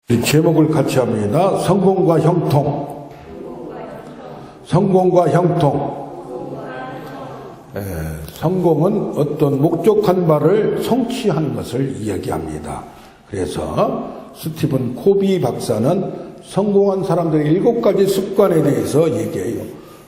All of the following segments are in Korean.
제목을 같이 합니다. 성공과 형통. 성공과 형통. 성공은 어떤 목적한 바를 성취하는 것을 이야기합니다. 그래서 스티븐 코비 박사는 성공한 사람들의 7가지 습관에 대해서 얘기해요.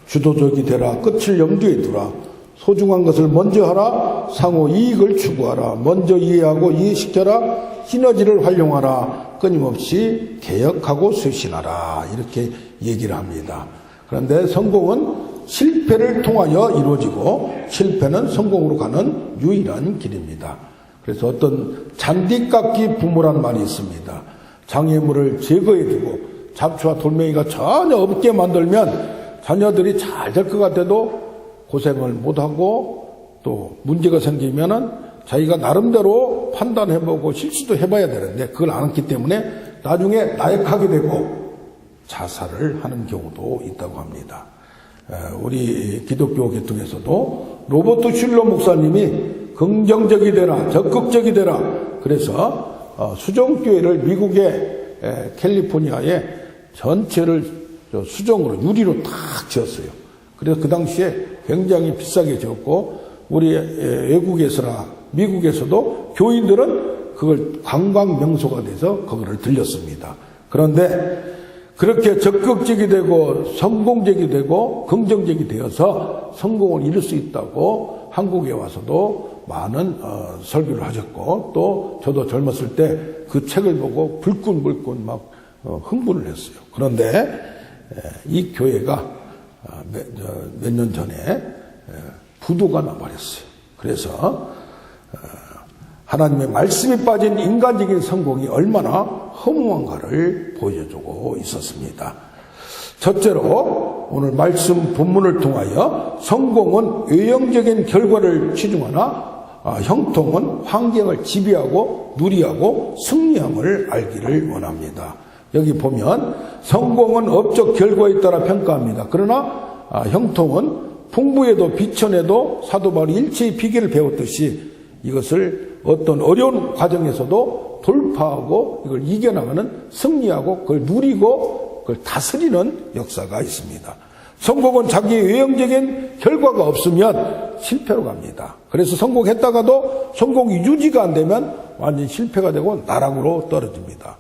주도적이 되라. 끝을 염두에 두라. 소중한 것을 먼저 하라. 상호 이익을 추구하라. 먼저 이해하고 이해시켜라. 시너지를 활용하라. 끊임없이 개혁하고 쇄신하라. 이렇게 얘기를 합니다. 그런데 성공은 실패를 통하여 이루어지고 실패는 성공으로 가는 유일한 길입니다. 그래서 어떤 잔디깎기 부모라는 말이 있습니다. 장애물을 제거해두고 잡초와 돌멩이가 전혀 없게 만들면 자녀들이 잘 될 것 같아도 고생을 못하고 또 문제가 생기면은 자기가 나름대로 판단해보고 실수도 해봐야 되는데 그걸 안 했기 때문에 나중에 나약하게 되고 자살을 하는 경우도 있다고 합니다. 우리 기독교 계통에서도 로버트 슐러 목사님이 긍정적이 되라, 적극적이 되라. 그래서 수정교회를 미국의 캘리포니아에 전체를 수정으로 유리로 탁 지었어요. 그래서 그 당시에 굉장히 비싸게 지었고 우리 외국에서나 미국에서도 교인들은 그걸 관광 명소가 돼서 그거를 들렸습니다. 그런데 그렇게 적극적이 되고 성공적이 되고 긍정적이 되어서 성공을 이룰 수 있다고 한국에 와서도 많은 설교를 하셨고 또 저도 젊었을 때 그 책을 보고 불끈불끈 막 흥분을 했어요. 그런데 이 교회가 몇 년 전에 부도가 나버렸어요. 그래서 하나님의 말씀이 빠진 인간적인 성공이 얼마나 허무한가를 보여주고 있었습니다. 첫째로 오늘 말씀 본문을 통하여 성공은 외형적인 결과를 치중하나 형통은 환경을 지배하고 누리하고 승리함을 알기를 원합니다. 여기 보면 성공은 업적 결과에 따라 평가합니다. 그러나 형통은 풍부에도 비천에도 사도 바울이 일체의 비결을 배웠듯이 이것을 어떤 어려운 과정에서도 돌파하고 이걸 이겨나가는 승리하고 그걸 누리고 그걸 다스리는 역사가 있습니다. 성공은 자기의 외형적인 결과가 없으면 실패로 갑니다. 그래서 성공했다가도 성공이 유지가 안 되면 완전히 실패가 되고 나락으로 떨어집니다.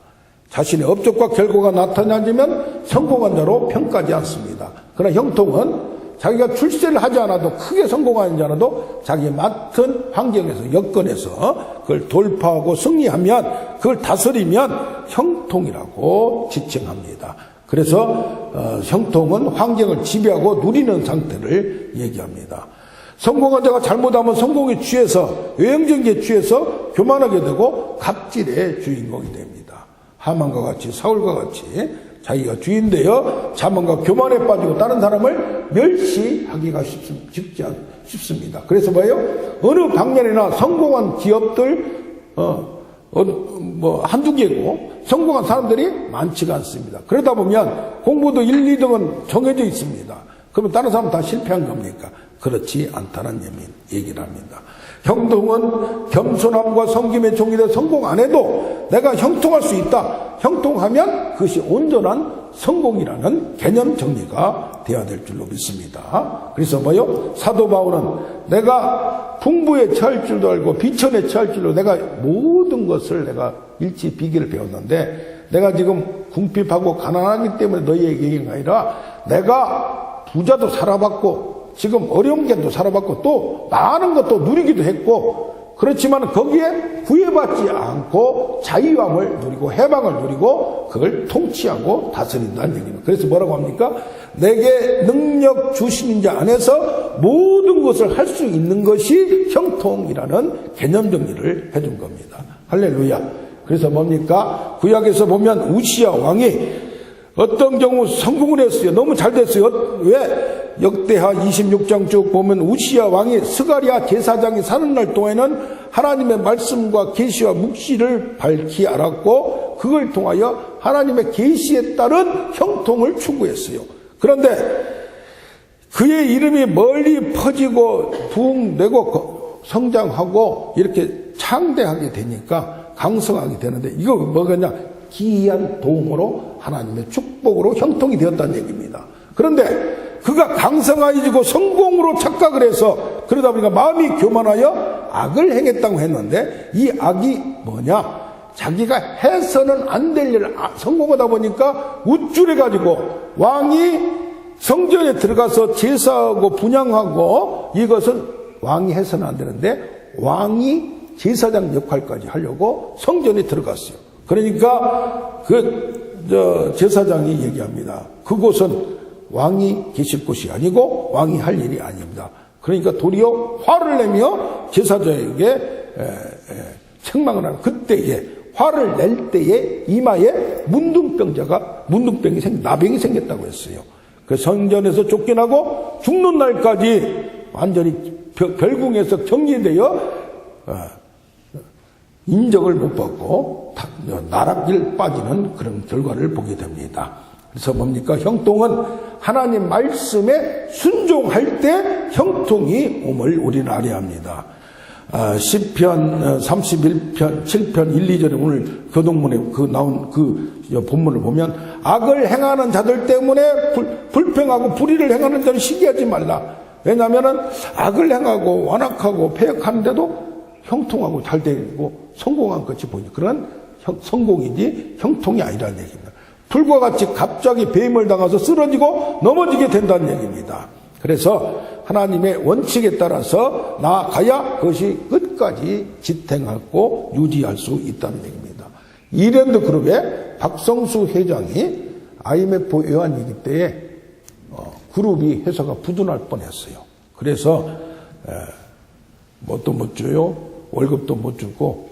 자신의 업적과 결과가 나타나면 성공한 자로 평가하지 않습니다. 그러나 형통은 자기가 출세를 하지 않아도 크게 성공하지 않아도 자기 맡은 환경에서 여건에서 그걸 돌파하고 승리하면 그걸 다스리면 형통이라고 지칭합니다. 그래서 형통은 환경을 지배하고 누리는 상태를 얘기합니다. 성공한 자가 잘못하면 성공에 취해서 외형적인 취해서 교만하게 되고 갑질의 주인공이 됩니다. 하만과 같이 사울과 같이 자기가 주인되어 자만과 교만에 빠지고 다른 사람을 멸시하기가 쉽습니다. 그래서 뭐예요? 어느 방면이나 성공한 기업들 한두 개고 성공한 사람들이 많지가 않습니다. 그러다 보면 공부도 1, 2등은 정해져 있습니다. 그러면 다른 사람은 다 실패한 겁니까? 그렇지 않다는 얘기를 합니다. 형통은 겸손함과 섬김의 종이 되어 성공 안 해도 내가 형통할 수 있다. 형통하면 그것이 온전한 성공이라는 개념 정리가 되어야 될 줄로 믿습니다. 그래서 뭐요? 사도 바울은 내가 풍부에 처할 줄도 알고 비천에 처할 줄로 내가 모든 것을 내가 일치 비기를 배웠는데 내가 지금 궁핍하고 가난하기 때문에 너희에게 얘기한 게 아니라 내가 부자도 살아봤고 지금 어려운 게도 살아봤고 또 많은 것도 누리기도 했고 그렇지만 거기에 구애받지 않고 자유함을 누리고 해방을 누리고 그걸 통치하고 다스린다는 얘기입니다. 그래서 뭐라고 합니까? 내게 능력 주시는 자 안에서 모든 것을 할 수 있는 것이 형통이라는 개념 정리를 해준 겁니다. 할렐루야. 그래서 뭡니까? 구약에서 보면 우시야 왕이 어떤 경우 성공을 했어요. 너무 잘 됐어요. 왜? 역대하 26장 쭉 보면 우시야 왕이 스가랴 제사장이 사는 날 동안에는 하나님의 말씀과 계시와 묵시를 밝히 알았고 그걸 통하여 하나님의 계시에 따른 형통을 추구했어요. 그런데 그의 이름이 멀리 퍼지고 부흥되고 성장하고 이렇게 창대하게 되니까 강성하게 되는데 이거 뭐겠냐? 기이한 도움으로 하나님의 축복으로 형통이 되었다는 얘기입니다. 그런데 그가 강성하여지고 성공으로 착각을 해서 그러다 보니까 마음이 교만하여 악을 행했다고 했는데 이 악이 뭐냐? 자기가 해서는 안 될 일을 성공하다 보니까 우쭐해가지고 왕이 성전에 들어가서 제사하고 분향하고 이것은 왕이 해서는 안 되는데 왕이 제사장 역할까지 하려고 성전에 들어갔어요. 그러니까 제사장이 얘기합니다. 그곳은 왕이 계실 곳이 아니고 왕이 할 일이 아닙니다. 그러니까 도리어 화를 내며 제사장에게 책망을 하는 그때에 화를 낼 때에 이마에 나병이 생겼다고 했어요. 그 성전에서 쫓겨나고 죽는 날까지 완전히 별궁에서 격리되어 인정을 못 받고 나락길 빠지는 그런 결과를 보게 됩니다. 그래서 뭡니까? 형통은 하나님 말씀에 순종할 때 형통이 옴을 우리는 알아야 합니다. 시편 31편 7편 1, 2절에 오늘 교동문에 나온 그 본문을 보면 악을 행하는 자들 때문에 불평하고 불의를 행하는 자를 시기하지 말라. 왜냐하면 악을 행하고 완악하고 패역하는데도 형통하고 잘 되고 성공한 것이 보이니 그런 성공이지 형통이 아니라는 얘기입니다. 불과 같이 갑자기 배임을 당해서 쓰러지고 넘어지게 된다는 얘기입니다. 그래서 하나님의 원칙에 따라서 나아가야 그것이 끝까지 지탱하고 유지할 수 있다는 얘기입니다. 이랜드 그룹의 박성수 회장이 IMF 외환위기 때에 그룹이 회사가 부도날 뻔했어요. 그래서 뭣도 못 줘요. 월급도 못 주고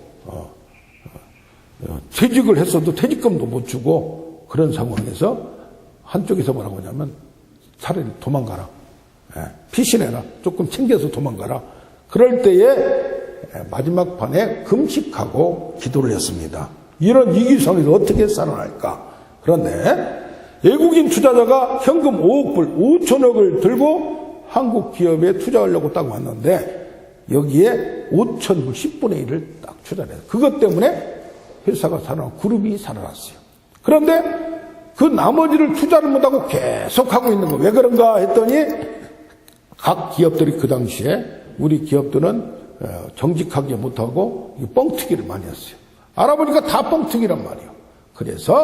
퇴직을 했어도 퇴직금도 못 주고 그런 상황에서 한쪽에서 뭐라고 하냐면 차라리 도망가라. 피신해라. 조금 챙겨서 도망가라. 그럴 때에 마지막 판에 금식하고 기도를 했습니다. 이런 위기 상황에서 어떻게 살아날까? 그런데 외국인 투자자가 현금 5억 불, 5천억을 들고 한국 기업에 투자하려고 딱 왔는데 여기에 5천 불 10분의 1을 딱 투자를 해요. 그것 때문에 회사가 살아나고 그룹이 살아났어요. 그런데 그 나머지를 투자를 못하고 계속 하고 있는 거 왜 그런가 했더니 각 기업들이 그 당시에 우리 기업들은 정직하게 못하고 뻥튀기를 많이 했어요. 알아보니까 다 뻥튀기란 말이에요. 그래서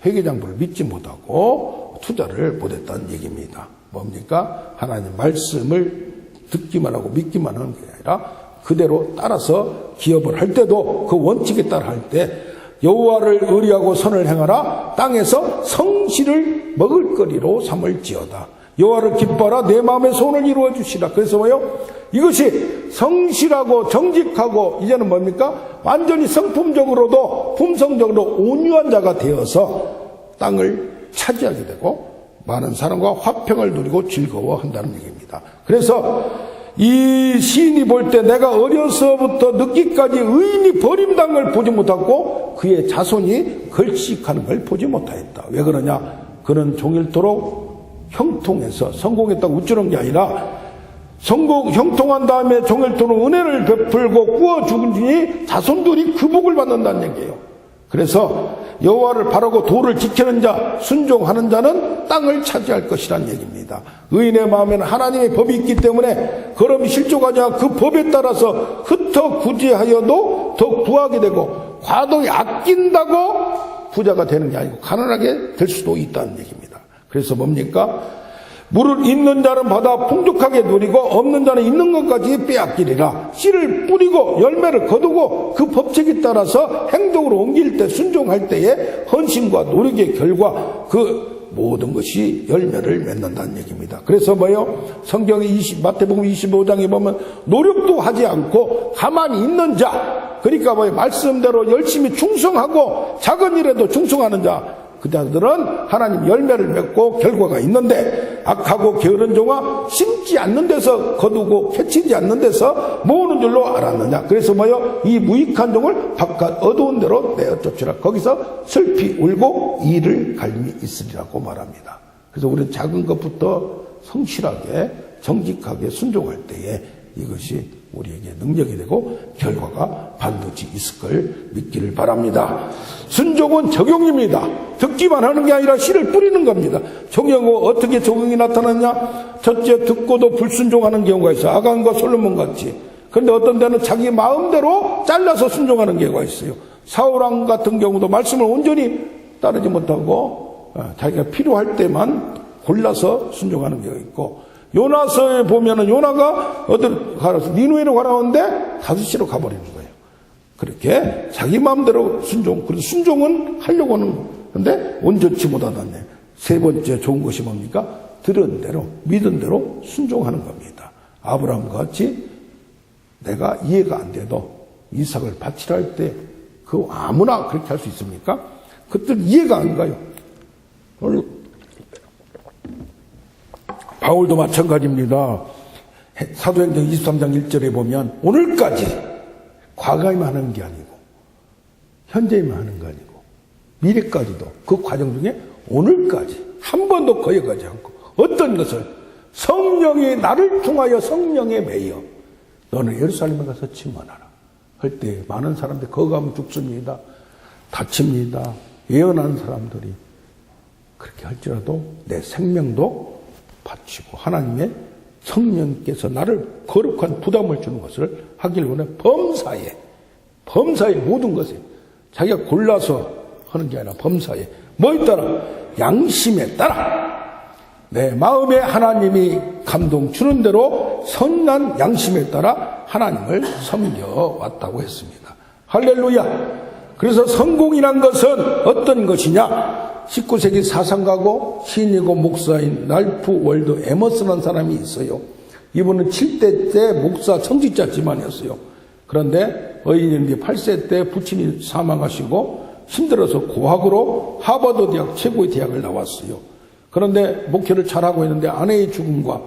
회계장부를 믿지 못하고 투자를 못했다는 얘기입니다. 뭡니까? 하나님 말씀을 듣기만 하고 믿기만 하는 게 아니라 그대로 따라서 기업을 할 때도 그 원칙에 따라 할 때 여호와를 의리하고 선을 행하라. 땅에서 성실을 먹을거리로 삼을지어다. 여호와를 기뻐하라. 내 마음의 소원을 이루어 주시라. 그래서 뭐요? 이것이 성실하고 정직하고 이제는 뭡니까? 완전히 성품적으로도 품성적으로 온유한 자가 되어서 땅을 차지하게 되고 많은 사람과 화평을 누리고 즐거워한다는 얘기입니다. 그래서 이 시인이 볼 때 내가 어려서부터 늦기까지 의인이 버림당한 걸 보지 못하고 그의 자손이 걸식하는 걸 보지 못하였다. 왜 그러냐? 그는 종일토록 형통해서 성공했다고 우쭐한 게 아니라 형통한 다음에 종일토록 은혜를 베풀고 구워 죽으니 자손들이 그 복을 받는다는 얘기예요. 그래서 여호와를 바라고 도를 지키는 자, 순종하는 자는 땅을 차지할 것이라는 얘기입니다. 의인의 마음에는 하나님의 법이 있기 때문에 그럼 실족하지 않고 그 법에 따라서 흩어 구제하여도 더 구하게 되고 과도히 아낀다고 부자가 되는 게 아니고 가난하게 될 수도 있다는 얘기입니다. 그래서 뭡니까? 물을 있는 자는 받아 풍족하게 누리고 없는 자는 있는 것까지 빼앗기리라. 씨를 뿌리고 열매를 거두고 그 법칙에 따라서 행동으로 옮길 때 순종할 때에 헌신과 노력의 결과 그 모든 것이 열매를 맺는다는 얘기입니다. 그래서 뭐요? 성경의 마태복음 25장에 보면 노력도 하지 않고 가만히 있는 자, 그러니까 뭐요? 말씀대로 열심히 충성하고 작은 일에도 충성하는 자, 그자들은 하나님 열매를 맺고 결과가 있는데 악하고 게으른 종아 심지 않는 데서 거두고 캐치지 않는 데서 모으는 줄로 알았느냐. 그래서 뭐요? 이 무익한 종을 바깥 어두운 데로 내어쫓으라. 거기서 슬피 울고 이를 갈미 있으리라고 말합니다. 그래서 우리는 작은 것부터 성실하게 정직하게 순종할 때에 이것이 우리에게 능력이 되고 결과가 반드시 있을 걸 믿기를 바랍니다. 순종은 적용입니다. 듣기만 하는 게 아니라 씨를 뿌리는 겁니다. 적용은 어떻게 적용이 나타났냐? 첫째, 듣고도 불순종하는 경우가 있어요. 아간과 솔로몬 같이. 그런데 어떤 데는 자기 마음대로 잘라서 순종하는 경우가 있어요. 사울왕 같은 경우도 말씀을 온전히 따르지 못하고 자기가 필요할 때만 골라서 순종하는 경우가 있고, 요나서에 보면은 요나가 어디 가서 니누에로 가라는데 5시로 가버리는 거예요. 그렇게 자기 마음대로 그래서 순종은 하려고 하는 건데 온전치 못하다네. 세 번째 좋은 것이 뭡니까? 들은 대로, 믿은 대로 순종하는 겁니다. 아브라함과 같이 내가 이해가 안 돼도 이삭을 바치라 할 때 그 아무나 그렇게 할 수 있습니까? 그때 이해가 안 가요. 바울도 마찬가지입니다. 사도행전 23장 1절에 보면 오늘까지 과거에만 하는 게 아니고 현재에만 하는 게 아니고 미래까지도 그 과정 중에 오늘까지 한 번도 거역하지 않고 어떤 것을 성령이 나를 통하여 성령에 매여 너는 예루살렘에 가서 증언하라 할 때 많은 사람들이 거기 가면 죽습니다. 다칩니다. 예언하는 사람들이 그렇게 할지라도 내 생명도 바치고 하나님의 성령께서 나를 거룩한 부담을 주는 것을 하길 원해. 범사에 모든 것에 자기가 골라서 하는 게 아니라 범사에 뭐에 따라? 양심에 따라 내 마음에 하나님이 감동 주는 대로 선한 양심에 따라 하나님을 섬겨왔다고 했습니다. 할렐루야. 그래서 성공이란 것은 어떤 것이냐? 19세기 사상가고 시인이고 목사인 랄프 월드 에머슨이라는 사람이 있어요. 이분은 7대 때 목사 청직자 집안이었어요. 그런데 어린이인데 8세 때 부친이 사망하시고 힘들어서 고학으로 하버드 대학 최고의 대학을 나왔어요. 그런데 목회를 잘하고 있는데 아내의 죽음과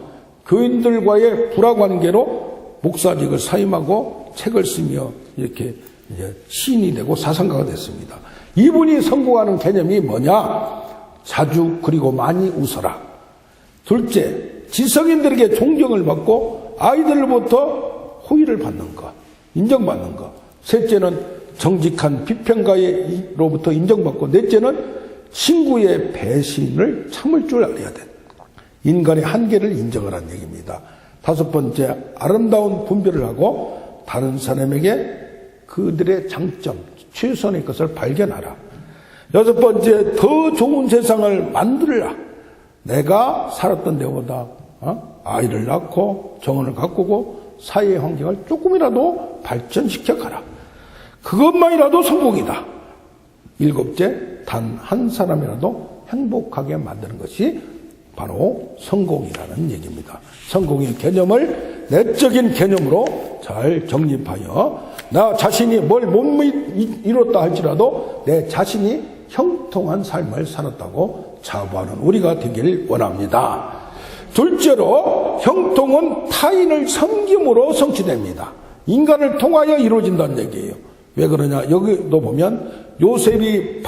교인들과의 불화관계로 목사직을 사임하고 책을 쓰며 이렇게 이제 시인이 되고 사상가가 됐습니다. 이분이 성공하는 개념이 뭐냐? 자주 그리고 많이 웃어라. 둘째, 지성인들에게 존경을 받고 아이들로부터 호의를 받는 것, 인정받는 것. 셋째는 정직한 비평가로부터 인정받고, 넷째는 친구의 배신을 참을 줄 알아야 된다. 인간의 한계를 인정하라는 얘기입니다. 다섯 번째, 아름다운 분별을 하고 다른 사람에게 그들의 장점, 최선의 것을 발견하라. 여섯 번째, 더 좋은 세상을 만들라. 내가 살았던 데보다 아이를 낳고 정원을 가꾸고 사회의 환경을 조금이라도 발전시켜 가라. 그것만이라도 성공이다. 일곱째, 단 한 사람이라도 행복하게 만드는 것이 바로 성공이라는 얘기입니다. 성공의 개념을 내적인 개념으로 잘 정립하여 나 자신이 뭘 못 이뤘다 할지라도 내 자신이 형통한 삶을 살았다고 자부하는 우리가 되기를 원합니다. 둘째로, 형통은 타인을 섬김으로 성취됩니다. 인간을 통하여 이루어진다는 얘기예요. 왜 그러냐? 여기도 보면 요셉이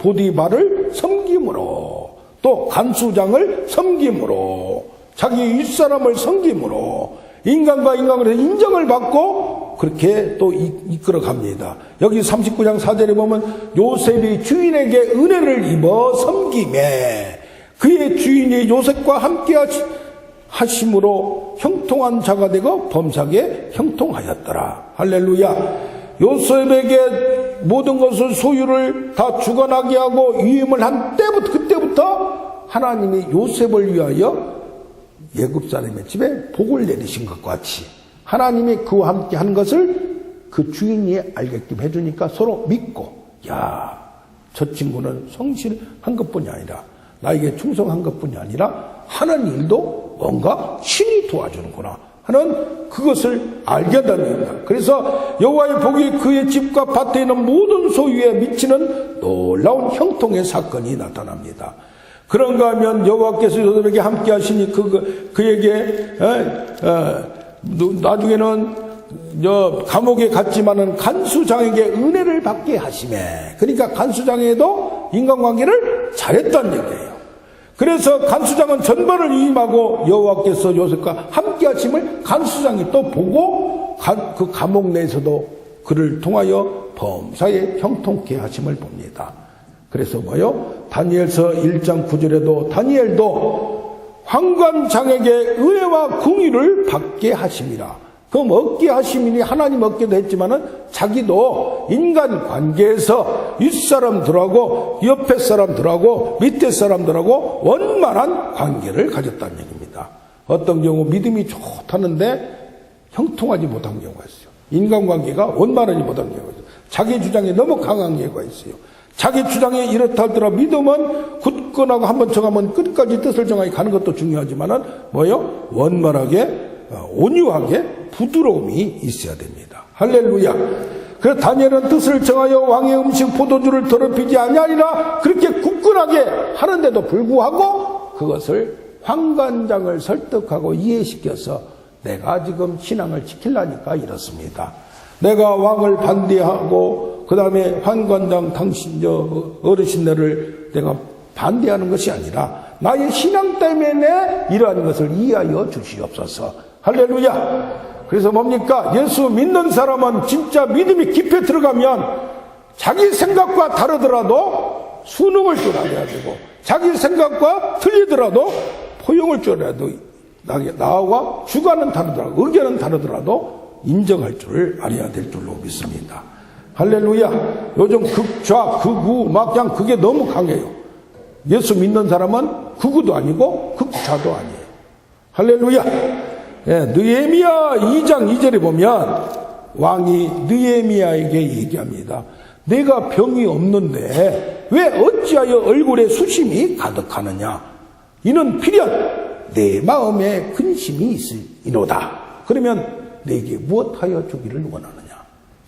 보디발을 섬김으로, 또 간수장을 섬김으로, 자기 윗사람을 섬김으로 인간과 인간으로 인정을 받고 그렇게 또 이끌어 갑니다. 여기 39장 4절에 보면 요셉이 주인에게 은혜를 입어 섬김에 그의 주인이 요셉과 함께 하심으로 형통한 자가 되고 범사에 형통하였더라. 할렐루야. 요셉에게 모든 것을 소유를 다 주관하게 하고 위임을 한 때부터, 그때부터 하나님이 요셉을 위하여 애굽 사람의 집에 복을 내리신 것과 같이 하나님이 그와 함께 하는 것을 그 주인이 알게끔 해주니까 서로 믿고, 야, 저 친구는 성실한 것뿐이 아니라 나에게 충성한 것뿐이 아니라 하는 일도 뭔가 신이 도와주는구나 하는 그것을 알게 한다는 겁니다. 그래서 여호와의 복이 그의 집과 밭에 있는 모든 소유에 미치는 놀라운 형통의 사건이 나타납니다. 그런가 하면 여호와께서 요셉에게 함께 하시니 그에게 나중에는 감옥에 갔지만은 간수장에게 은혜를 받게 하시매. 그러니까 간수장에도 인간관계를 잘했다는 얘기예요. 그래서 간수장은 전반을 위임하고 여호와께서 요셉과 함께 하심을 간수장이 또 보고 그 감옥 내에서도 그를 통하여 범사에 형통케 하심을 봅니다. 그래서 뭐요? 다니엘서 1장 9절에도 다니엘도 환관장에게 은혜와 궁의를 받게 하심이라. 그럼 얻게 하심이니 하나님 얻게도 했지만은 자기도 인간 관계에서 윗사람들하고 옆에 사람들하고 밑에 사람들하고 원만한 관계를 가졌다는 얘기입니다. 어떤 경우 믿음이 좋다는데 형통하지 못한 경우가 있어요. 인간관계가 원만하지 못한 경우가 있어요. 자기 주장에 너무 강한 경우가 있어요. 자기 주장에 이렇다 하더라 믿음은 굳건하고 한번 정하면 끝까지 뜻을 정하게 가는 것도 중요하지만은 뭐요? 원만하게 온유하게 부드러움이 있어야 됩니다. 할렐루야. 그래서 다니엘은 뜻을 정하여 왕의 음식 포도주를 더럽히지 아니하리라 그렇게 굳건하게 하는데도 불구하고 그것을 환관장을 설득하고 이해시켜서 내가 지금 신앙을 지키려니까 이렇습니다. 내가 왕을 반대하고 그 다음에 환관장 당신 어르신네를 내가 반대하는 것이 아니라 나의 신앙 때문에 이러한 것을 이해하여 주시옵소서. 할렐루야. 그래서 뭡니까? 예수 믿는 사람은 진짜 믿음이 깊이 들어가면 자기 생각과 다르더라도 순응을 줄 알아야 되고 자기 생각과 틀리더라도 포용을 줄 알아야 되고 나와 주관은 다르더라도 의견은 다르더라도 인정할 줄을 알아야 될 줄로 믿습니다. 할렐루야. 요즘 극좌 극우 막 그냥 그게 너무 강해요. 예수 믿는 사람은 극우도 아니고 극좌도 아니에요. 할렐루야. 느헤미야 2장 2절에 보면 왕이 느헤미야에게 얘기합니다. 내가 병이 없는데 왜 어찌하여 얼굴에 수심이 가득하느냐. 이는 필연 내 마음에 근심이 있으리로다. 그러면 내게 무엇하여 주기를 원하느냐.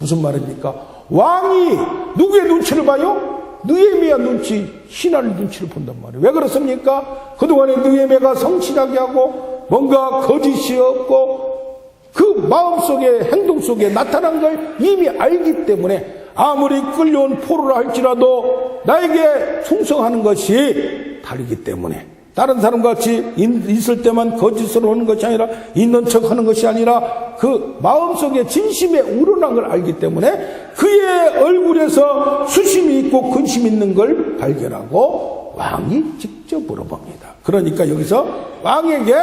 무슨 말입니까? 왕이 누구의 눈치를 봐요? 느헤미야 눈치, 신하의 눈치를 본단 말이에요. 왜 그렇습니까? 그동안에 느헤미야가 성실하게 하고 뭔가 거짓이 없고 그 마음속에 행동 속에 나타난 걸 이미 알기 때문에 아무리 끌려온 포로라 할지라도 나에게 충성하는 것이 다르기 때문에 다른 사람같이 있을 때만 거짓으로 하는 것이 아니라 있는 척하는 것이 아니라 그 마음속에 진심에 우러난 걸 알기 때문에 그의 얼굴에서 수심이 있고 근심 있는 걸 발견하고 왕이 직접 물어봅니다. 그러니까 여기서 왕에게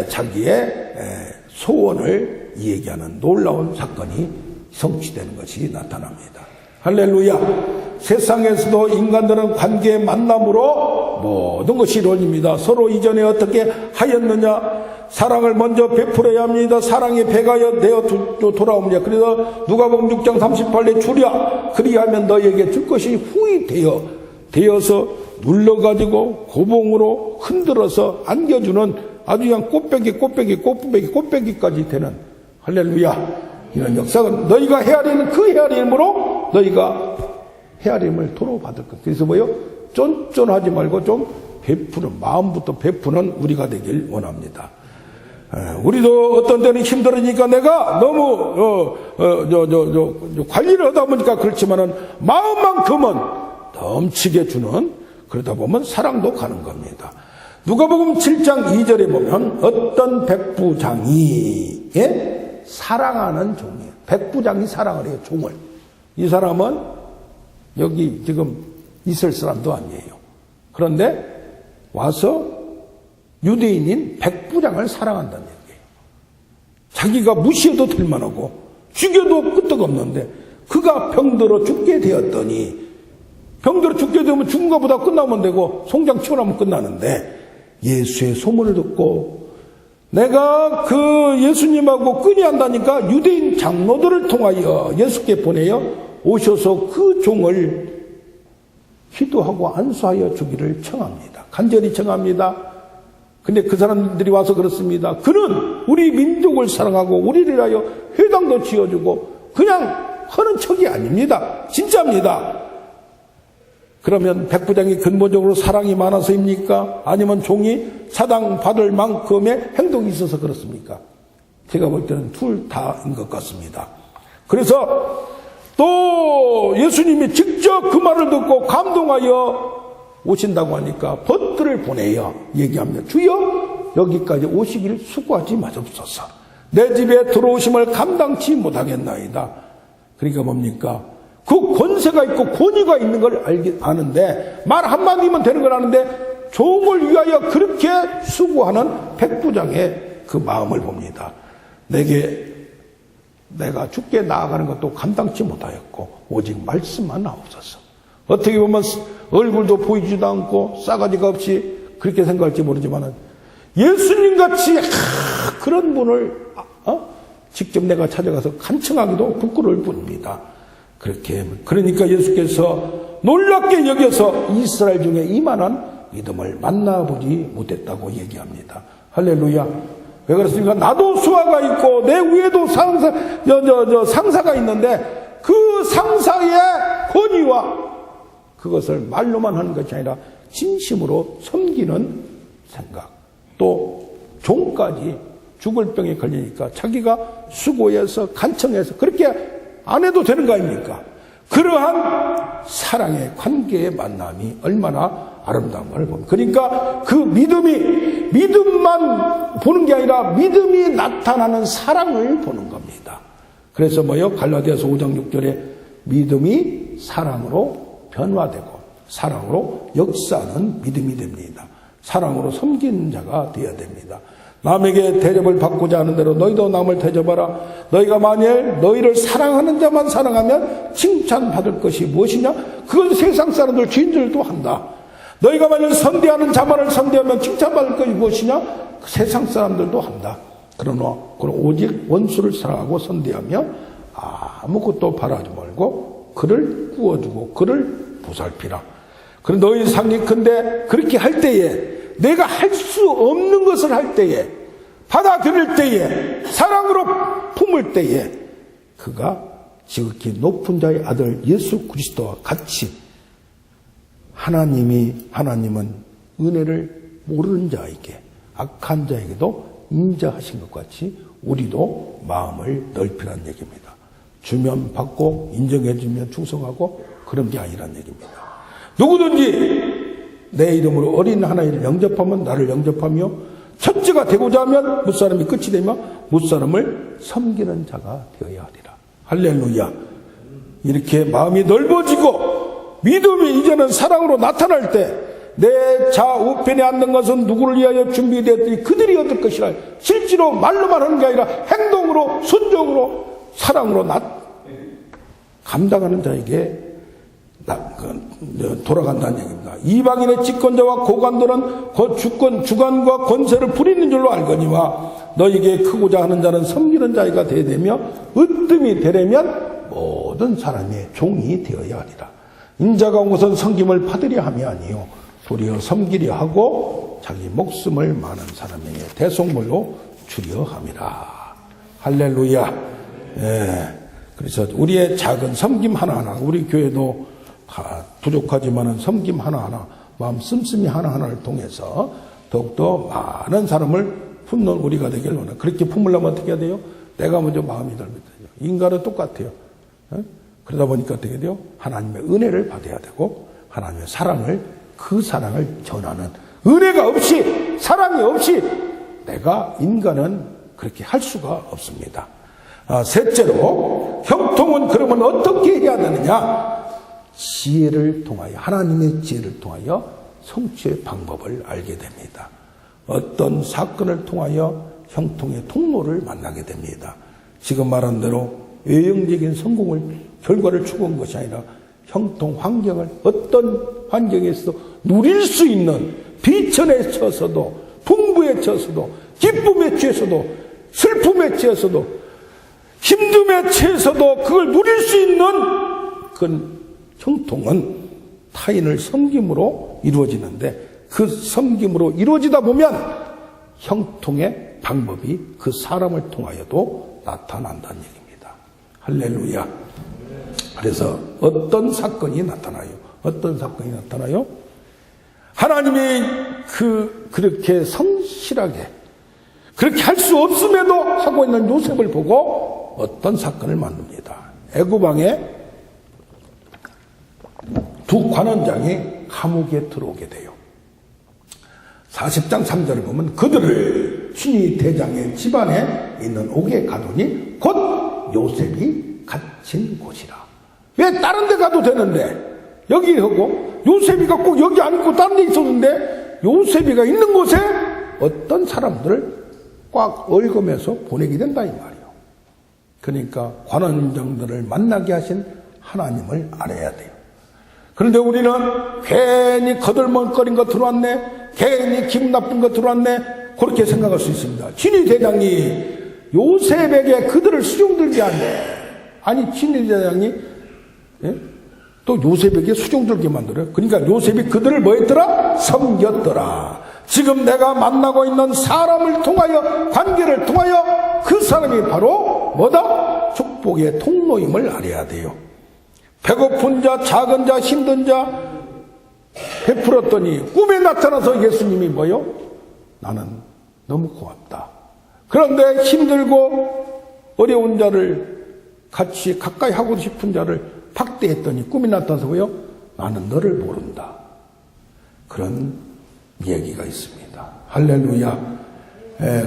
자기의 소원을 얘기하는 놀라운 사건이 성취되는 것이 나타납니다. 할렐루야. 세상에서도 인간들은 관계의 만남으로 모든 것이 이루어집니다. 서로 이전에 어떻게 하였느냐. 사랑을 먼저 베풀어야 합니다. 사랑이 배가 되어 돌아옵니다. 그래서 누가복음 6장 38에 주랴 그리하면 너에게 줄 것이 후히 되어서 눌러가지고 고봉으로 흔들어서 안겨주는 아주 그냥 꽃배기까지 되는 할렐루야. 이런 역사는 너희가 헤아리는 그 헤아림으로 너희가 헤아림을 도로 받을 것. 그래서 뭐요? 쫀쫀하지 말고 좀 베푸는 마음부터 베푸는 우리가 되길 원합니다. 우리도 어떤 때는 힘들으니까 내가 너무 관리를 하다 보니까 그렇지만은 마음만큼은 넘치게 주는 그러다 보면 사랑도 가는 겁니다. 누가복음 7장 2절에 보면 어떤 백부장이 사랑하는 종이에요. 백부장이 사랑을 해요. 종을. 이 사람은 여기 지금 있을 사람도 아니에요. 그런데 와서 유대인인 백부장을 사랑한다는 얘기예요. 자기가 무시해도 될 만하고 죽여도 끄떡없는데 그가 병들어 죽게 되었더니 병들어 죽게 되면 죽은 것보다 끝나면 되고 송장 치워나면 끝나는데 예수의 소문을 듣고 내가 그 예수님하고 끈이한다니까 유대인 장로들을 통하여 예수께 보내어 오셔서 그 종을 기도하고 안수하여 주기를 청합니다. 간절히 청합니다. 근데 그 사람들이 와서 그렇습니다. 그는 우리 민족을 사랑하고 우리를 위하여 회당도 지어주고 그냥 하는 척이 아닙니다. 진짜입니다. 그러면 백부장이 근본적으로 사랑이 많아서입니까? 아니면 종이 사당받을 만큼의 행동이 있어서 그렇습니까? 제가 볼 때는 둘 다인 것 같습니다. 그래서 또 예수님이 직접 그 말을 듣고 감동하여 오신다고 하니까 벗들을 보내어 얘기합니다. 주여 여기까지 오시기를 수고하지 마옵소서. 내 집에 들어오심을 감당치 못하겠나이다. 그러니까 뭡니까? 그 권세가 있고 권위가 있는 걸 아는데, 말 한마디면 되는 걸 아는데, 종을 위하여 그렇게 수고하는 백부장의 그 마음을 봅니다. 내가 죽게 나아가는 것도 감당치 못하였고, 오직 말씀만 나옵소서. 어떻게 보면 얼굴도 보이지도 않고 싸가지가 없이 그렇게 생각할지 모르지만, 예수님같이 그런 분을 직접 내가 찾아가서 간청하기도 부끄러울 뿐입니다. 그러니까 예수께서 놀랍게 여겨서 이스라엘 중에 이만한 믿음을 만나보지 못했다고 얘기합니다. 할렐루야. 왜 그렇습니까? 나도 수하가 있고 내 위에도 상사가 있는데, 그 상사의 권위와 그것을 말로만 하는 것이 아니라 진심으로 섬기는 생각, 또 종까지 죽을 병에 걸리니까 자기가 수고해서 간청해서 그렇게 안 해도 되는 거 아닙니까? 그러한 사랑의 관계의 만남이 얼마나 아름다움을 봅니다. 그러니까 그 믿음만 보는 게 아니라 믿음이 나타나는 사랑을 보는 겁니다. 그래서 갈라디아서 5장 6절에 믿음이 사랑으로 변화되고 사랑으로 역사하는 믿음이 됩니다. 사랑으로 섬기는 자가 되어야 됩니다. 남에게 대접을 받고자 하는 대로 너희도 남을 대접하라. 너희가 만일 너희를 사랑하는 자만 사랑하면 칭찬받을 것이 무엇이냐? 그건 세상 사람들 주인들도 한다. 너희가 만일 선대하는 자만을 선대하면 칭찬받을 것이 무엇이냐? 세상 사람들도 한다. 그러나 오직 원수를 사랑하고 선대하며 아무것도 바라지 말고 그를 구워주고 그를 보살피라. 그럼 너희 상이 큰데 그렇게 할 때에, 내가 할 수 없는 것을 할 때에, 받아들일 때에, 사랑으로 품을 때에, 그가 지극히 높은 자의 아들 예수 그리스도와 같이 하나님은 은혜를 모르는 자에게, 악한 자에게도 인자하신 것 같이 우리도 마음을 넓히라는 얘기입니다. 주면 받고 인정해 주면 충성하고 그런 게 아니란 얘기입니다. 누구든지 내 이름으로 어린 하나님을 영접하면 나를 영접하며, 첫째가 되고자 하면 무사람이 끝이 되며 무사람을 섬기는 자가 되어야 하리라. 할렐루야. 이렇게 마음이 넓어지고 믿음이 이제는 사랑으로 나타날 때, 내 좌우편에 앉는 것은 누구를 위하여 준비되었더니 그들이 얻을 것이라. 실제로 말로만 하는 게 아니라 행동으로, 순종으로, 사랑으로 감당하는 자에게 돌아간다는 얘기입니다. 이방인의 집권자와 고관들은 주관과 권세를 부리는 줄로 알거니와 너에게 크고자 하는 자는 섬기는 자가 되어야 되며 으뜸이 되려면 모든 사람의 종이 되어야 하리라. 인자가 온 것은 섬김을 받으려 함이 아니요 도리어 섬기려 하고 자기 목숨을 많은 사람에게 대속물로 주려 함이라. 할렐루야. 그래서 우리의 작은 섬김 하나하나, 우리 교회도 부족하지만은 섬김 하나하나, 마음 씀씀이 하나하나를 통해서 더욱더 많은 사람을 품는 우리가 되길 원합니다. 그렇게 품으려면 어떻게 해야 돼요? 내가 먼저 마음이 넓어야 돼요. 인간은 똑같아요. 그러다 보니까 어떻게 돼요? 하나님의 은혜를 받아야 되고 하나님의 사랑을, 그 사랑을 전하는 은혜가 없이, 사랑이 없이 인간은 그렇게 할 수가 없습니다. 셋째로, 형통은 그러면 어떻게 해야 되느냐? 지혜를 통하여, 하나님의 지혜를 통하여 성취의 방법을 알게 됩니다. 어떤 사건을 통하여 형통의 통로를 만나게 됩니다. 지금 말한 대로 외형적인 성공을, 결과를 추구한 것이 아니라 형통 환경을, 어떤 환경에서도 누릴 수 있는, 비천에 처해서도, 풍부에 처해서도, 기쁨에 처해서도, 슬픔에 처해서도, 힘듦에 처해서도 그걸 누릴 수 있는 그 형통은 타인을 섬김으로 이루어지는데, 그 섬김으로 이루어지다 보면 형통의 방법이 그 사람을 통하여도 나타난다는 얘기입니다. 할렐루야. 그래서 어떤 사건이 나타나요? 어떤 사건이 나타나요? 하나님이 그렇게 성실하게, 그렇게 할 수 없음에도 하고 있는 요셉을 보고 어떤 사건을 만듭니다. 애굽왕의 두 관원장이 감옥에 들어오게 돼요. 40장 3절을 보면 그들을 친위 대장의 집안에 있는 옥에 가두니 곧 요셉이 갇힌 곳이라. 왜 다른 데 가도 되는데 여기 하고 요셉이가 꼭 여기 안 있고 다른 데 있었는데 요셉이가 있는 곳에 어떤 사람들을 꽉 얽으면서 보내게 된다 이 말이에요. 그러니까 관원장들을 만나게 하신 하나님을 알아야 돼요. 그런데 우리는 괜히 거들먹거린 거 들어왔네, 괜히 기분 나쁜 거 들어왔네, 그렇게 생각할 수 있습니다. 친위 대장이 요셉에게 그들을 수종들게 한대. 아니 친위 대장이 또 요셉에게 수종들게 만들어요. 그러니까 요셉이 그들을 뭐 했더라? 섬겼더라. 지금 내가 만나고 있는 사람을 통하여, 관계를 통하여 그 사람이 바로 뭐다? 축복의 통로임을 알아야 돼요. 배고픈 자, 작은 자, 힘든 자 베풀었더니 꿈에 나타나서 예수님이 뭐요? 나는 너무 고맙다. 그런데 힘들고 어려운 자를 같이 가까이 하고 싶은 자를 박대했더니 꿈이 나타나서 뭐요? 나는 너를 모른다. 그런 이야기가 있습니다. 할렐루야.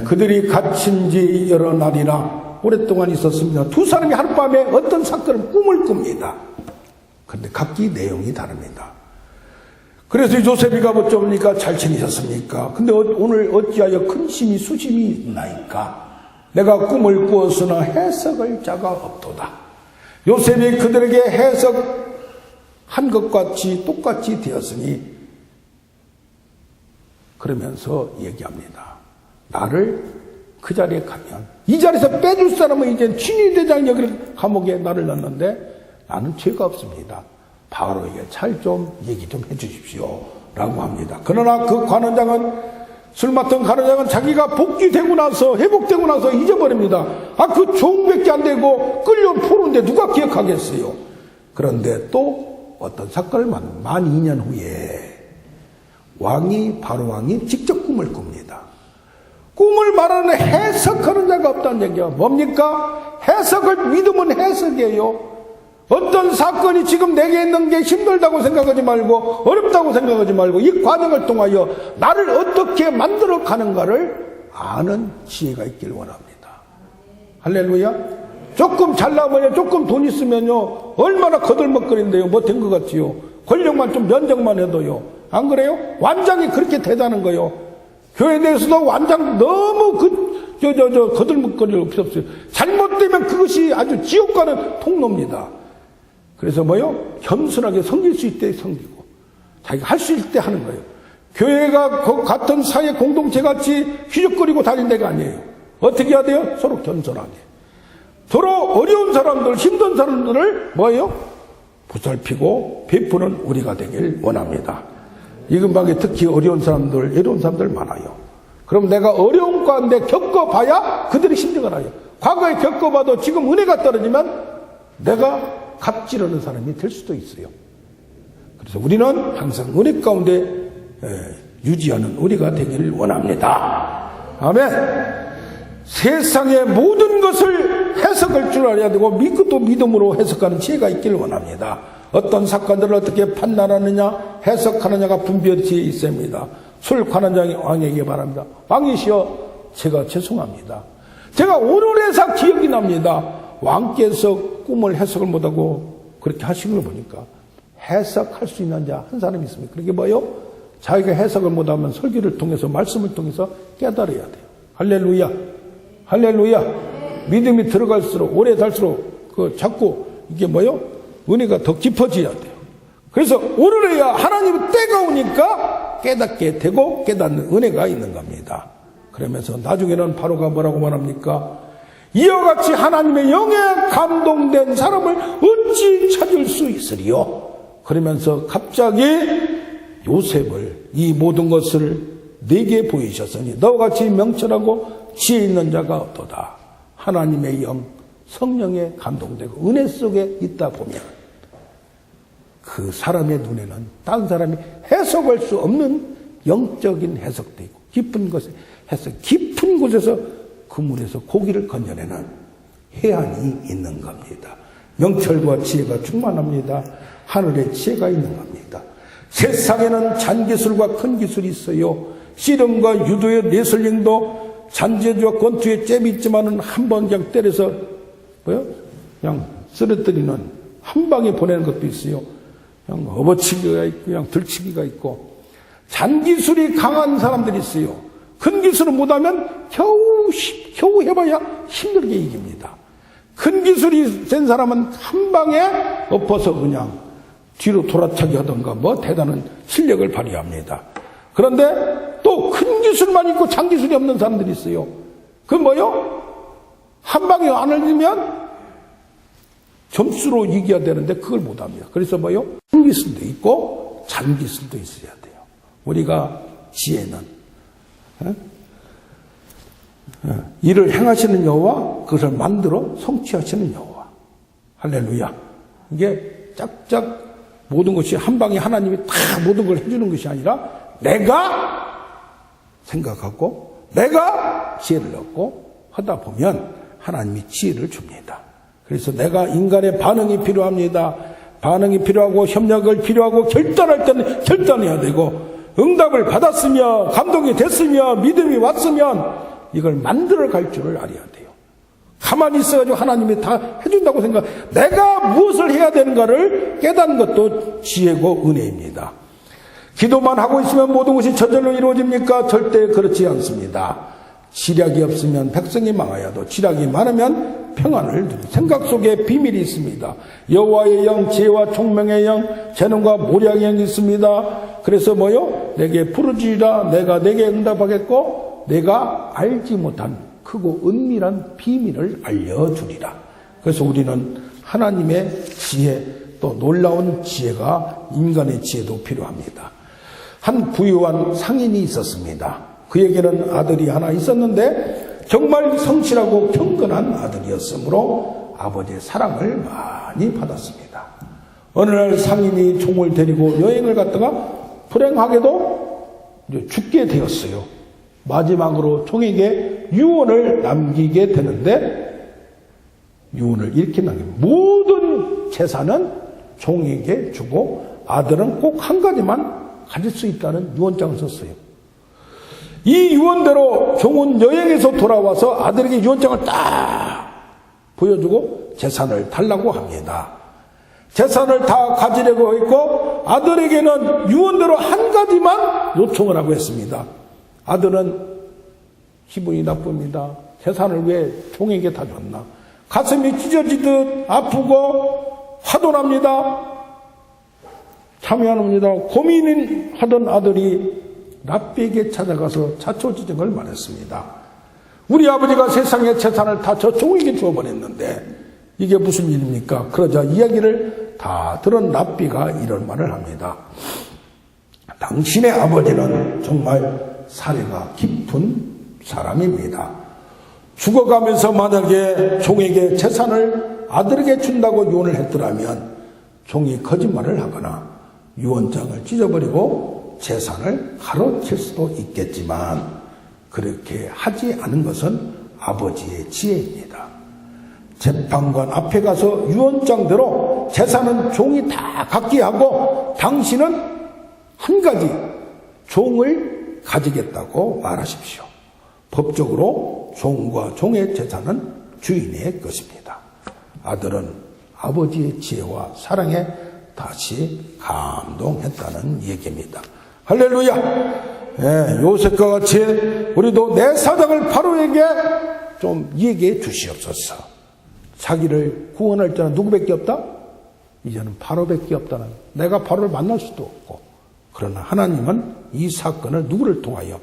그들이 갇힌 지 여러 날이나 오랫동안 있었습니다. 두 사람이 하룻밤에 어떤 사건을 꿈을 꿉니다. 그런데 각기 내용이 다릅니다. 그래서 요셉이가 어쩌니까 잘 지내셨습니까? 근데 오늘 어찌하여 근심이 수심이 나이까? 내가 꿈을 꾸었으나 해석할 자가 없도다. 요셉이 그들에게 해석한 것 같이 똑같이 되었으니 그러면서 얘기합니다. 나를 그 자리에 가면 이 자리에서 빼줄 사람은 이제 친위대장 여기 감옥에 나를 넣는데 나는 죄가 없습니다. 바로에게 잘 좀 얘기 좀 해주십시오 라고 합니다. 그러나 그 관원장은, 술 맡은 관원장은 자기가 복귀되고 나서, 회복되고 나서 잊어버립니다. 그 종밖에 안 되고 끌려 포는데 누가 기억하겠어요. 그런데 또 어떤 사건을 만 2년 후에 바로 왕이 직접 꿈을 꿉니다. 꿈을 말하는 해석하는 자가 없다는 얘기야. 뭡니까? 해석을 믿으면 해석이에요. 어떤 사건이 지금 내게 있는 게 힘들다고 생각하지 말고 어렵다고 생각하지 말고 이 과정을 통하여 나를 어떻게 만들어 가는가를 아는 지혜가 있길 원합니다. 할렐루야. 조금 잘나면요, 조금 돈 있으면요 얼마나 거들먹거린데요. 뭐 된 것 같지요. 권력만 좀 면적만 해도요. 안 그래요? 완장이 그렇게 대단한 거요. 교회 내에서도 완장 너무 거들먹거릴 없었어요. 잘못되면 그것이 아주 지옥 가는 통로입니다. 그래서 겸손하게 섬길 수 있을 때 섬기고 자기가 할 수 있을 때 하는 거예요. 교회가 같은 사회 공동체 같이 휘적거리고 다닌 데가 아니에요. 어떻게 해야 돼요? 서로 겸손하게. 서로 어려운 사람들, 힘든 사람들을 보살피고 베푸는 우리가 되길 원합니다. 이 근방에 특히 어려운 사람들, 외로운 사람들 많아요. 그럼 내가 어려운 가운데 겪어봐야 그들이 힘들어 가요. 과거에 겪어봐도 지금 은혜가 떨어지면 내가 갑질하는 사람이 될 수도 있어요. 그래서 우리는 항상 은혜 가운데 유지하는 우리가 되기를 원합니다. 아멘. 세상의 모든 것을 해석할 줄 알아야 되고 또 믿음으로 해석하는 지혜가 있기를 원합니다. 어떤 사건들을 어떻게 판단하느냐, 해석하느냐가 분별지에 있습니다. 술 관원장이 왕에게 말합니다. 왕이시여, 제가 죄송합니다. 제가 오늘에서 기억이 납니다. 왕께서 꿈을 해석을 못하고 그렇게 하신 걸 보니까 해석할 수 있는 자 한 사람이 있습니다. 그게 자기가 해석을 못하면 설교를 통해서, 말씀을 통해서 깨달아야 돼요. 할렐루야. 할렐루야. 믿음이 들어갈수록, 오래 살수록 자꾸 이게 은혜가 더 깊어져야 돼요. 그래서 오늘에야 하나님의 때가 오니까 깨닫게 되고 깨닫는 은혜가 있는 겁니다. 그러면서 나중에는 바로가 뭐라고 말합니까? 이와 같이 하나님의 영에 감동된 사람을 어찌 찾을 수 있으리요? 그러면서 갑자기 요셉을, 이 모든 것을 내게 보이셨으니 너와 같이 명철하고 지혜 있는 자가 없도다. 하나님의 영, 성령에 감동되고 은혜 속에 있다 보면 그 사람의 눈에는 다른 사람이 해석할 수 없는 영적인 해석도 있고 깊은 것에 해석, 깊은 곳에서 그물에서 고기를 건져내는 해안이 있는 겁니다. 명철과 지혜가 충만합니다. 하늘의 지혜가 있는 겁니다. 세상에는 잔기술과 큰 기술이 있어요. 씨름과 유도의 레슬링도 잔재주와 권투에 잽이 있지만은 한 번 그냥 때려서 그냥 쓰러뜨리는 한 방에 보내는 것도 있어요. 그냥 업어치기가 있고 그냥 들치기가 있고 잔기술이 강한 사람들이 있어요. 큰 기술은 못하면 겨우 해봐야 힘들게 이깁니다. 큰 기술이 센 사람은 한 방에 엎어서 그냥 뒤로 돌아차기 하던가 대단한 실력을 발휘합니다. 그런데 또 큰 기술만 있고 장기술이 없는 사람들이 있어요. 그건 한 방에 안 흘리면 점수로 이겨야 되는데 그걸 못합니다. 그래서 큰 기술도 있고 장기술도 있어야 돼요. 우리가 지혜는 일을 행하시는 여호와, 그것을 만들어 성취하시는 여호와. 할렐루야. 이게 짝짝 모든 것이 한 방에 하나님이 다 모든 걸 해주는 것이 아니라 내가 생각하고 내가 지혜를 얻고 하다 보면 하나님이 지혜를 줍니다. 그래서 내가 인간의 반응이 필요합니다. 반응이 필요하고 협력을 필요하고 결단할 때는 결단해야 되고 응답을 받았으며 감동이 됐으며 믿음이 왔으면 이걸 만들어 갈 줄을 알아야 돼요. 가만히 있어가지고 하나님이 다 해준다고 생각, 내가 무엇을 해야 되는가를 깨닫는 것도 지혜고 은혜입니다. 기도만 하고 있으면 모든 것이 저절로 이루어집니까? 절대 그렇지 않습니다. 지략이 없으면 백성이 망하여도 지략이 많으면 평안을 누리고 생각 속에 비밀이 있습니다. 여호와의 영, 지혜와 총명의 영, 재능과 모략의 영이 있습니다. 그래서 내게 부르짖으라, 내가 내게 응답하겠고 내가 알지 못한 크고 은밀한 비밀을 알려주리라. 그래서 우리는 하나님의 지혜, 또 놀라운 지혜가 인간의 지혜도 필요합니다. 한 부유한 상인이 있었습니다. 그에게는 아들이 하나 있었는데 정말 성실하고 경건한 아들이었으므로 아버지의 사랑을 많이 받았습니다. 어느 날 상인이 종을 데리고 여행을 갔다가 불행하게도 죽게 되었어요. 마지막으로 종에게 유언을 남기게 되는데 유언을 이렇게 남깁니다. 모든 재산은 종에게 주고 아들은 꼭 한 가지만 가질 수 있다는 유언장을 썼어요. 이 유언대로 종은 여행에서 돌아와서 아들에게 유언장을 딱 보여주고 재산을 달라고 합니다. 재산을 다 가지려고 했고 아들에게는 유언대로 한 가지만 요청을 하고 했습니다. 아들은 기분이 나쁩니다. 재산을 왜 종에게 다 줬나? 가슴이 찢어지듯 아프고 화도 납니다. 참여합니다. 고민하던 아들이 랍비에게 찾아가서 자초지정을 말했습니다. 우리 아버지가 세상의 재산을 다 저 종에게 주어버렸는데 이게 무슨 일입니까? 그러자 이야기를 다 들은 랍비가 이런 말을 합니다. 당신의 아버지는 정말 사례가 깊은 사람입니다. 죽어가면서 만약에 종에게 재산을 아들에게 준다고 유언을 했더라면 종이 거짓말을 하거나 유언장을 찢어버리고 재산을 가로챌 수도 있겠지만 그렇게 하지 않은 것은 아버지의 지혜입니다. 재판관 앞에 가서 유언장대로 재산은 종이 다 갖게 하고 당신은 한 가지 종을 가지겠다고 말하십시오. 법적으로 종과 종의 재산은 주인의 것입니다. 아들은 아버지의 지혜와 사랑에 다시 감동했다는 얘기입니다. 할렐루야! 요셉과 같이 우리도 내 사정을 바로에게 좀 얘기해 주시옵소서. 자기를 구원할 자는 누구밖에 없다? 이제는 바로밖에 없다는, 내가 바로를 만날 수도 없고, 그러나 하나님은 이 사건을 누구를 통하여?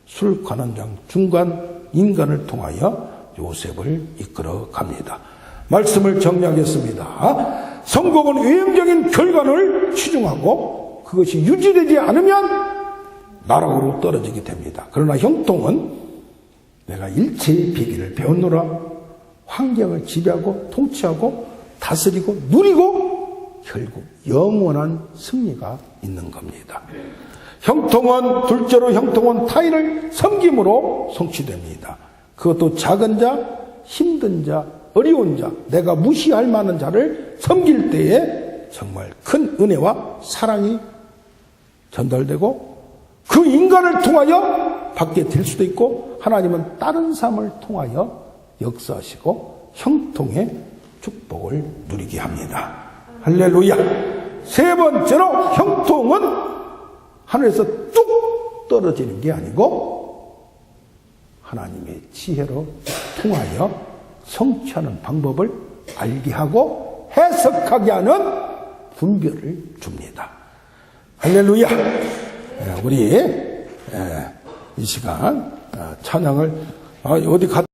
술관원장 중간 인간을 통하여 요셉을 이끌어 갑니다. 말씀을 정리하겠습니다. 성공은 외형적인 결과를 추종하고 그것이 유지되지 않으면 나락으로 떨어지게 됩니다. 그러나 형통은 내가 일체의 비기를 배웠노라, 환경을 지배하고 통치하고 다스리고 누리고 결국 영원한 승리가 있는 겁니다. 형통은 둘째로 형통은 타인을 섬김으로 성취됩니다. 그것도 작은 자, 힘든 자, 어려운 자, 내가 무시할 만한 자를 섬길 때에 정말 큰 은혜와 사랑이 전달되고 그 인간을 통하여 받게 될 수도 있고 하나님은 다른 사람을 통하여 역사하시고 형통의 축복을 누리게 합니다. 할렐루야. 세 번째로 형통은 하늘에서 뚝 떨어지는 게 아니고 하나님의 지혜로 통하여 성취하는 방법을 알게 하고 해석하게 하는 분별을 줍니다. 할렐루야. 우리 이 시간 찬양을 어디 갔